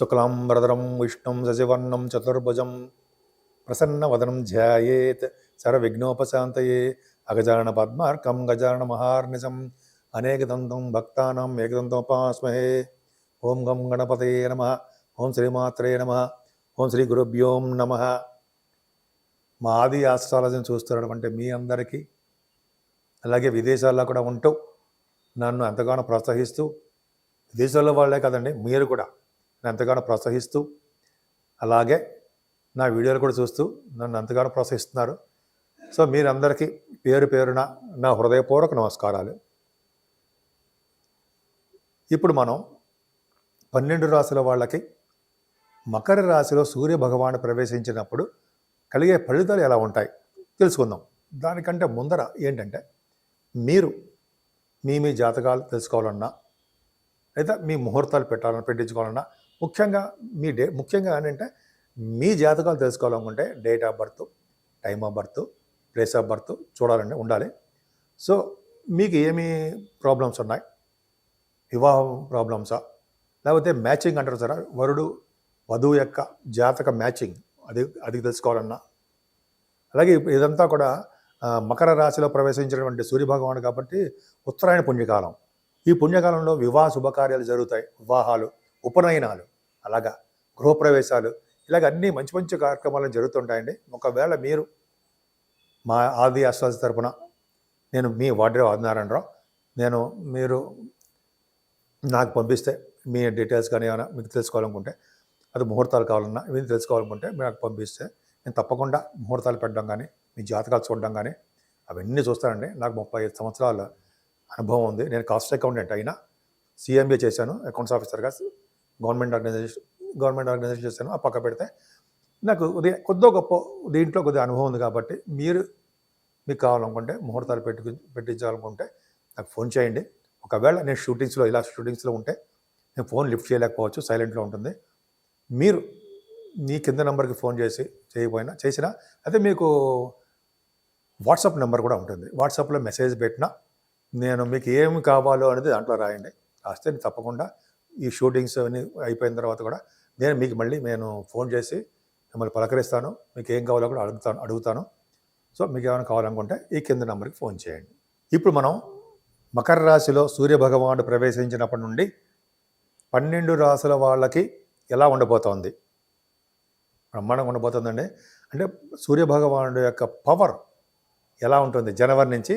శుక్లాంబరధరం విష్ణుం శశివర్ణం చతుర్భుజం ప్రసన్నవదనం ధ్యాయేత్ సర్వవిఘ్నోపశాంతయే అగజానన పద్మార్కం గజానన మహార్నిశం అనేకదంతం భక్తానాం ఏకదంతముపాస్మహే. ఓం గం గణపతయే నమః. ఓం శ్రీమాత్రే నమః. ఓం శ్రీ గురుభ్యోం నమః. మా ఆది ఆస్ట్రాలజీని చూస్తున్నటువంటి మీ అందరికీ, అలాగే విదేశాల్లో కూడా ఉంటూ నన్ను ఎంతగానో ప్రోత్సహిస్తూ, విదేశాల్లో వాళ్ళే కదండి, మీరు కూడా నన్ను ఎంతగానో ప్రోత్సహిస్తూ, అలాగే నా వీడియోలు కూడా చూస్తూ నన్ను ఎంతగానో ప్రోత్సహిస్తున్నారు. సో మీరందరికీ పేరు పేరున నా హృదయపూర్వక నమస్కారాలు. ఇప్పుడు మనం 12 రాశుల వాళ్ళకి మకర రాశిలో సూర్య భగవాను ప్రవేశించినప్పుడు కలిగే ఫలితాలు ఎలా ఉంటాయి తెలుసుకుందాం. దానికంటే ముందర ఏంటంటే, మీరు మీ జాతకాలు తెలుసుకోవాలన్నా, లేదా మీ ముహూర్తాలు పెట్టించుకోవాలన్నా, ముఖ్యంగా ఏంటంటే మీ జాతకాలు తెలుసుకోవాలనుకుంటే date of birth, time of birth, place of birth ఉండాలి. సో మీకు ఏమి ప్రాబ్లమ్స్ ఉన్నాయి, వివాహం ప్రాబ్లమ్సా, లేకపోతే మ్యాచింగ్ అంటారు సార్, వధువు యొక్క జాతక మ్యాచింగ్, అది తెలుసుకోవాలన్నా, అలాగే ఇదంతా కూడా మకర రాశిలో ప్రవేశించినటువంటి సూర్యభగవాను కాబట్టి ఉత్తరాయణ పుణ్యకాలం. ఈ పుణ్యకాలంలో వివాహ శుభకార్యాలు జరుగుతాయి. వివాహాలు, ఉపనయనాలు, అలాగా గృహప్రవేశాలు, ఇలాగ అన్నీ మంచి మంచి కార్యక్రమాలు జరుగుతుంటాయండి. ఒకవేళ మీరు మా ఆది ఆస్ట్రాలజీ తరపున, నేను మీ వాడ్రే ఆదినారాయణరావు, మీరు నాకు పంపిస్తే మీ డీటెయిల్స్ కానీ ఏమైనా మీకు తెలుసుకోవాలనుకుంటే, అది ముహూర్తాలు కావాలన్నా ఇవన్నీ తెలుసుకోవాలనుకుంటే మీరు నాకు పంపిస్తే నేను తప్పకుండా ముహూర్తాలు పెట్టడం కానీ, మీ జాతకాలు చూడడం కానీ అవన్నీ చూస్తానండి. నాకు 35 సంవత్సరాల అనుభవం ఉంది. నేను కాస్ట్ అకౌంటెంట్ అయినా, CMA చేశాను, అకౌంట్స్ ఆఫీసర్గా గవర్నమెంట్ ఆర్గనైజేషన్ చేశాను. ఆ పక్క పెడితే నాకు కొద్దో గొప్ప దీంట్లో కొద్దిగా అనుభవం ఉంది కాబట్టి మీకు కావాలనుకుంటే, ముహూర్తాలు పెట్టించాలనుకుంటే నాకు ఫోన్ చేయండి. ఒకవేళ నేను షూటింగ్స్లో ఉంటే నేను ఫోన్ లిఫ్ట్ చేయలేకపోవచ్చు, సైలెంట్లో ఉంటుంది. మీరు మీ కింద నెంబర్కి ఫోన్ చేసినా అయితే మీకు వాట్సాప్ నెంబర్ కూడా ఉంటుంది. వాట్సాప్లో మెసేజ్ పెట్టినా నేను మీకు ఏమి కావాలో అనేది దాంట్లో రాయండి. రాస్తే నేను తప్పకుండా ఈ షూటింగ్స్ అన్నీ అయిపోయిన తర్వాత కూడా నేను ఫోన్ చేసి మిమ్మల్ని పలకరిస్తాను. మీకు ఏం కావాలో కూడా అడుగుతాను. సో మీకు ఏమైనా కావాలనుకుంటే ఈ కింద నెంబర్కి ఫోన్ చేయండి. ఇప్పుడు మనం మకర రాశిలో సూర్యభగవానుడు ప్రవేశించినప్పటి నుండి 12 రాశుల వాళ్ళకి ఎలా ఉండబోతోంది? బ్రహ్మాండంగా ఉండబోతుందండి. అంటే సూర్యభగవానుడు యొక్క పవర్ ఎలా ఉంటుంది, జనవరి నుంచి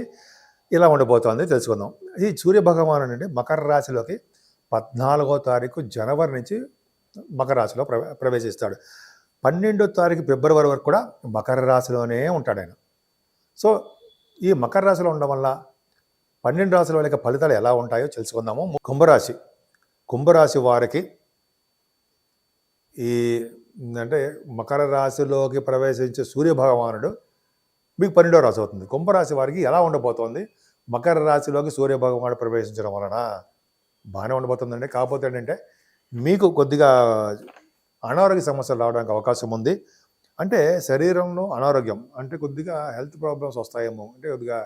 ఇలా ఉండబోతోంది తెలుసుకుందాం. ఈ సూర్యభగవానుడు అంటే మకర రాశిలోకి 14వ తారీఖు జనవరి నుంచి మకర రాశిలో ప్రవేశిస్తాడు. 12వ తారీఖు ఫిబ్రవరి వరకు కూడా మకర రాశిలోనే ఉంటాడు ఆయన. సో ఈ మకర రాశిలో ఉండడం వల్ల 12 రాశుల వాళ్ళకి ఫలితాలు ఎలా ఉంటాయో తెలుసుకుందాము. కుంభరాశి వారికి అంటే మకర రాశిలోకి ప్రవేశించే సూర్యభగవానుడు మీకు 12వ రాశి అవుతుంది. కుంభరాశి వారికి ఎలా ఉండబోతోంది? మకర రాశిలోకి సూర్యభగవానుడు ప్రవేశించడం వలన బాగానే ఉండబోతుందండి. కాకపోతే ఏంటంటే మీకు కొద్దిగా అనారోగ్య సమస్యలు రావడానికి అవకాశం ఉంది. అంటే శరీరంలో అనారోగ్యం, అంటే కొద్దిగా హెల్త్ ప్రాబ్లమ్స్ వస్తాయేమో. అంటే కొద్దిగా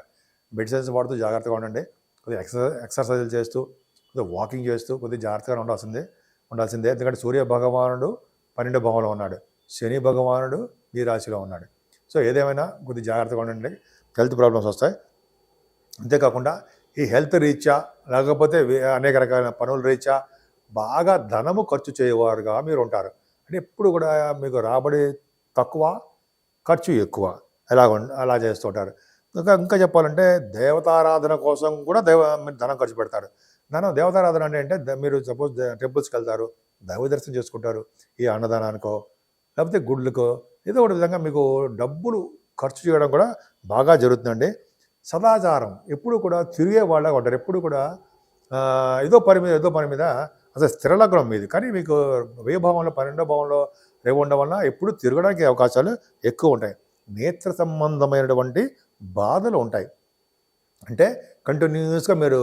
మెడిసిన్స్ వాడుతూ జాగ్రత్తగా ఉండండి. కొద్దిగా ఎక్సర్సైజులు చేస్తూ, కొద్దిగా వాకింగ్ చేస్తూ కొద్దిగా జాగ్రత్తగా ఉండాల్సిందే. ఎందుకంటే సూర్య భగవానుడు 12వ భావంలో ఉన్నాడు, శని భగవానుడు ఈ రాశిలో ఉన్నాడు. సో ఏదేమైనా కొద్దిగా జాగ్రత్తగా ఉండండి, హెల్త్ ప్రాబ్లమ్స్ వస్తాయి. అంతేకాకుండా ఈ హెల్త్ రీత్యా, లేకపోతే అనేక రకాల పనుల రీత్యా బాగా ధనము ఖర్చు చేయవారుగా మీరు ఉంటారు. అంటే ఎప్పుడు కూడా మీకు రాబడి తక్కువ, ఖర్చు ఎక్కువ, అలా చేస్తుంటారు. ఇంకా చెప్పాలంటే దేవతారాధన కోసం కూడా మీరు ధనం ఖర్చు పెడతారు. దేవతారాధన అంటే మీరు సపోజ్ టెంపుల్స్కి వెళ్తారు, దైవ దర్శనం చేసుకుంటారు, ఈ అన్నదానానికో లేకపోతే గుడ్లకో ఏదో ఒక విధంగా మీకు డబ్బులు ఖర్చు చేయడం కూడా బాగా జరుగుతుందండి. సదాచారం ఎప్పుడు కూడా తిరిగే వాళ్ళగా ఉంటారు. ఎప్పుడు కూడా ఏదో పని మీద అసలు స్థిరలగ్నం మీది, కానీ మీకు వ్యయభావంలో 12వ భావంలో రేవు ఉండడం వల్ల ఎప్పుడు తిరగడానికి అవకాశాలు ఎక్కువ ఉంటాయి. నేత్ర సంబంధమైనటువంటి బాధలు ఉంటాయి. అంటే కంటిన్యూస్గా మీరు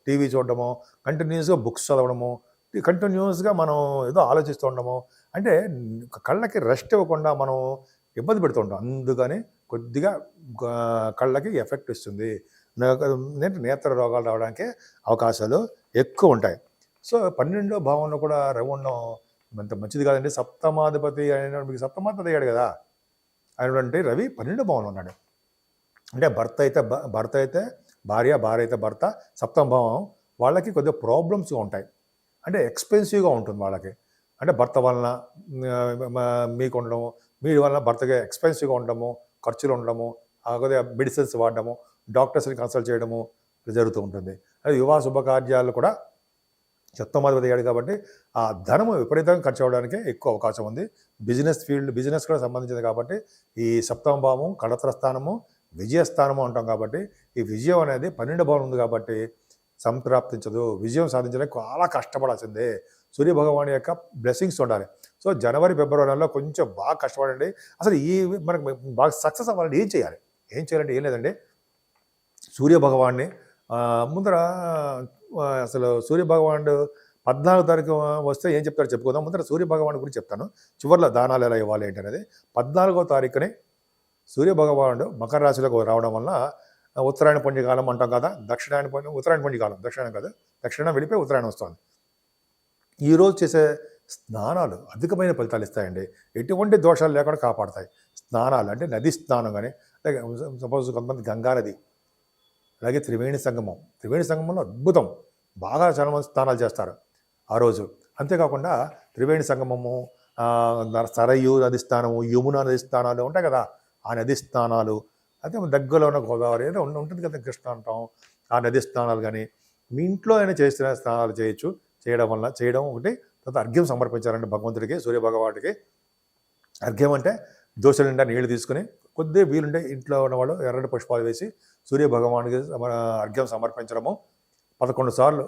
టీవీ చూడడము, కంటిన్యూస్గా బుక్స్ చదవడము, కంటిన్యూస్గా మనం ఏదో ఆలోచిస్తూ ఉండము, అంటే కళ్ళకి రెస్ట్ ఇవ్వకుండా మనం ఇబ్బంది పెడుతూ ఉంటాం. అందుకని కొద్దిగా కళ్ళకి ఎఫెక్ట్ ఇస్తుంది. నేత్ర రోగాలు రావడానికి అవకాశాలు ఎక్కువ ఉంటాయి. సో 12వ భావంలో కూడా రవి ఉండడం అంత మంచిది కాదండి. సప్తమాధిపతి అయిన మీకు సప్తమాధిపతి అయ్యాడు కదా! ఆయన అంటే రవి 12 భావంలో ఉన్నాడు. అంటే భర్త అయితే భార్య, భార్య అయితే భర్త, సప్తమ భావం వాళ్ళకి కొద్దిగా ప్రాబ్లమ్స్‌గా ఉంటాయి. అంటే ఎక్స్‌పెన్సివ్‌గా ఉంటుంది వాళ్ళకి. అంటే భర్త వలన మీకు ఉండడము, మీ వలన భర్తకి ఎక్స్‌పెన్సివ్‌గా ఉండడము, ఖర్చులు ఉండడము, కొద్దిగా మెడిసిన్స్ వాడడము, డాక్టర్స్‌ని కన్సల్ట్ చేయడము జరుగుతూ ఉంటుంది. అది వివాహ శుభకార్యాలు కూడా సప్తమాధిపతి అయ్యాడు కాబట్టి ఆ ధనము విపరీతంగా ఖర్చు అవ్వడానికి ఎక్కువ అవకాశం ఉంది. బిజినెస్ కూడా సంబంధించింది కాబట్టి ఈ సప్తమ భావం కళత్ర స్థానము, విజయస్థానము అంటాం కాబట్టి ఈ విజయం అనేది 12 భావం ఉంది కాబట్టి సంప్రాప్తించదు. విజయం సాధించడానికి చాలా కష్టపడాల్సిందే. సూర్యభగవాన్ యొక్క బ్లెస్సింగ్స్ ఉండాలి. సో జనవరి, ఫిబ్రవరిలో కొంచెం బాగా కష్టపడండి. అసలు మనకు బాగా సక్సెస్ అవ్వాలంటే ఏం చేయాలి? ఏం లేదండి. సూర్యభగవాన్ని ముందర అసలు సూర్యభగవానుడు 14 తారీఖు వస్తే ఏం చెప్తాడో చెప్పుకుందాం. ముందర సూర్యభగవాను గురించి చెప్తాను. చివరిలో దానాలు ఎలా ఇవ్వాలి ఏంటి అనేది. 14వ తారీఖుని సూర్యభగవానుడు మకర రాశిలోకి రావడం వల్ల ఉత్తరాయణ పుణ్యకాలం అంటాం కదా. ఉత్తరాయణ పుణ్యకాలం, దక్షిణాయనం కాదు, దక్షిణాయనం వెళ్ళిపోయి ఉత్తరాయణం వస్తుంది. ఈరోజు చేసే స్నానాలు అధికమైన ఫలితాలు ఇస్తాయండి. ఎటువంటి దోషాలు లేకుండా కాపాడతాయి. స్నానాలు అంటే నది స్నానం కానీ, సపోజ్ కొంతమంది గంగా నది, అలాగే త్రివేణి సంగమంలో అద్భుతం, బాగా చాలా మంది స్నానాలు చేస్తారు ఆ రోజు. అంతేకాకుండా త్రివేణి సంగమము, సరయు నది స్నానము, యమునా నది స్నానాలు ఉంటాయి కదా, ఆ నది స్నానాలు, అయితే దగ్గరలో ఉన్న గోదావరి ఏదో ఉంటుంది కదా, కృష్ణ అంటాం, ఆ నది స్నానాలు కానీ మీ ఇంట్లో అయినా చేసిన స్నానాలు చేయడం ఒకటి. తర్వాత అర్ఘ్యం సమర్పించాలంటే భగవంతుడికి, సూర్యభగవానుడికి అర్ఘ్యం అంటే దోశల నిండా నీళ్లు తీసుకుని కొద్దిగా వీలుంటే ఇంట్లో ఉన్నవాళ్ళు ఎర్రటి పుష్పాలు వేసి సూర్యభగవానుడికి అర్ఘ్యం సమర్పించడము, 11 సార్లు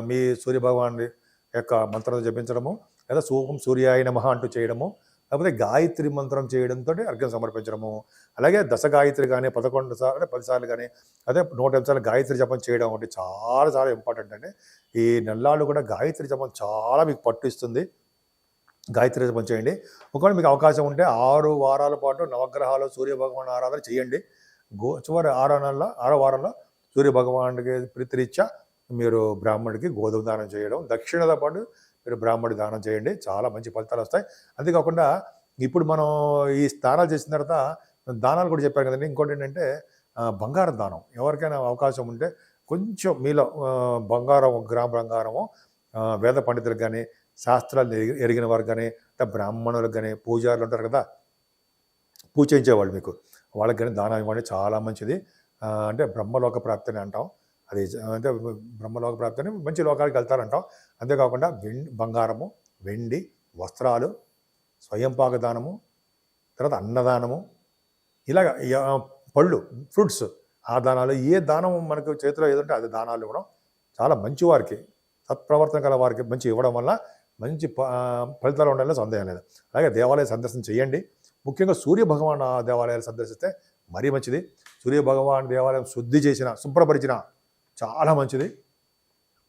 మీ సూర్యభగవానుడి యొక్క మంత్రం జపించడము, లేదా సోహం సూర్యాయ నమః అంటూ చేయడము, లేకపోతే గాయత్రి మంత్రం చేయడంతో అర్ఘ్యం సమర్పించడము. అలాగే దశ గాయత్రి కానీ 11 సార్లు 10 సార్లు కానీ అదే 108 సార్లు గాయత్రి జపం చేయడం ఒకటి చాలా చాలా ఇంపార్టెంట్ అండి. ఈ నెల్లాళ్ళు కూడా గాయత్రి జపం చాలా మీకు పట్టు ఇస్తుంది. గాయత్రి జపం చేయండి. ఒకవేళ మీకు అవకాశం ఉంటే 6 వారాల పాటు నవగ్రహాలు సూర్యభగవాన్ ఆరాధన చేయండి. చివరి 6వ వారంలో సూర్యభగవానుడికి ప్రీతిరీత్యా మీరు బ్రాహ్మణుడికి గోధుమ దానం చేయడం, దక్షిణతో పాటు మీరు బ్రాహ్మణుడి దానం చేయండి. చాలా మంచి ఫలితాలు వస్తాయి. అంతేకాకుండా ఇప్పుడు మనం ఈ స్నానాలు చేసిన తర్వాత దానాలు కూడా చెప్పారు కదండి. ఇంకోటి ఏంటంటే బంగారం దానం. ఎవరికైనా అవకాశం ఉంటే కొంచెం మీలో బంగారం, 1 గ్రాము బంగారము వేద పండితులకు కానీ, శాస్త్రాలు ఎరిగిన వారికి కానీ, బ్రాహ్మణులకు కానీ, పూజారులు ఉంటారు కదా, పూజ చేయించేవాళ్ళు మీకు, వాళ్ళకి కానీ దానం ఇవ్వండి, చాలా మంచిది. అంటే బ్రహ్మలోక ప్రాప్తి అని అంటాం. అది అంటే బ్రహ్మలోక ప్రాప్తి అని మంచి లోకాలకు వెళ్తారంటాం. అంతేకాకుండా బంగారము, వెండి, వస్త్రాలు, స్వయంపాక దానము, తర్వాత అన్నదానము, ఇలాగ పళ్ళు, ఫ్రూట్స్, ఆ దానాలు, ఏ దానం మనకు చేతిలో ఏదంటే అది దానాలు ఇవ్వడం చాలా మంచి వారికి, సత్ప్రవర్తన గల వారికి మంచి ఇవ్వడం వల్ల మంచి ఫలితాలు ఉండాలని సందేహం లేదు. అలాగే దేవాలయ సందర్శన చేయండి. ముఖ్యంగా సూర్యభగవాన్ దేవాలయాలు సందర్శిస్తే మరీ మంచిది. సూర్యభగవాన్ దేవాలయం శుభ్రపరిచిన చాలా మంచిది.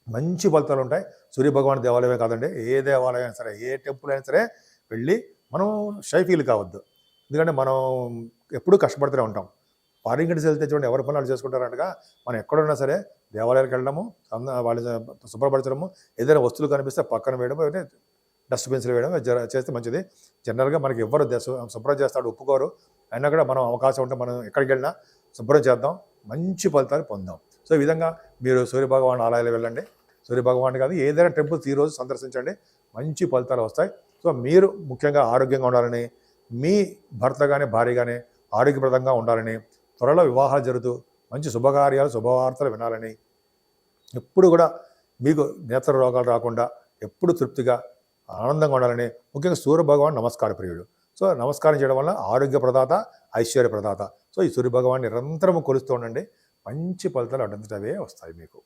మంచి ఫలితాలు ఉంటాయి. సూర్యభగవాన్ దేవాలయమే కాదండి, ఏ దేవాలయం అయినా సరే, ఏ టెంపుల్ అయినా సరే వెళ్ళి మనం షై ఫీల్ కావద్దు. ఎందుకంటే మనం ఎప్పుడూ కష్టపడుతూనే ఉంటాం. ఫారిన్ కంట్రీస్ వెళ్తే చూడండి ఎవరి పనులు చేసుకుంటారంటగా, మనం ఎక్కడున్నా సరే దేవాలయాలకు వెళ్ళడము, వాళ్ళు శుభ్రపరచడము, ఏదైనా వస్తువులు కనిపిస్తే పక్కన వేయడము, డస్ట్బిన్స్లో వేయడం చేస్తే మంచిది. జనరల్గా మనకి ఎవరు శుభ్రం చేస్తాడు ఒప్పుకోరు. అయినా కూడా మనం అవకాశం ఉంటే మనం ఎక్కడికి వెళ్ళినా శుభ్రం చేద్దాం, మంచి ఫలితాలు పొందాం. సో ఈ విధంగా మీరు సూర్యభగవాన్ ఆలయాలు వెళ్ళండి. సూర్యభగవాన్ కాదు, ఏదైనా టెంపుల్స్ ఈరోజు సందర్శించండి, మంచి ఫలితాలు వస్తాయి. సో మీరు ముఖ్యంగా ఆరోగ్యంగా ఉండాలని, మీ భర్త కానీ భార్య కానీ ఆరోగ్యప్రదంగా ఉండాలని, త్వరలో వివాహాలు జరుగుతూ మంచి శుభకార్యాలు శుభవార్తలు వినాలని, ఎప్పుడు కూడా మీకు నేత్ర రోగాలు రాకుండా ఎప్పుడు తృప్తిగా ఆనందంగా ఉండాలని, ముఖ్యంగా సూర్యభగవాన్ నమస్కార ప్రియుడు. సో నమస్కారం చేయడం వల్ల ఆరోగ్య ప్రదాత, ఐశ్వర్య ప్రదాత. సో ఈ సూర్యభగవాన్ నిరంతరము కొలుస్తూ ఉండండి, మంచి ఫలితాలు అడ్డంతటవే వస్తాయి మీకు.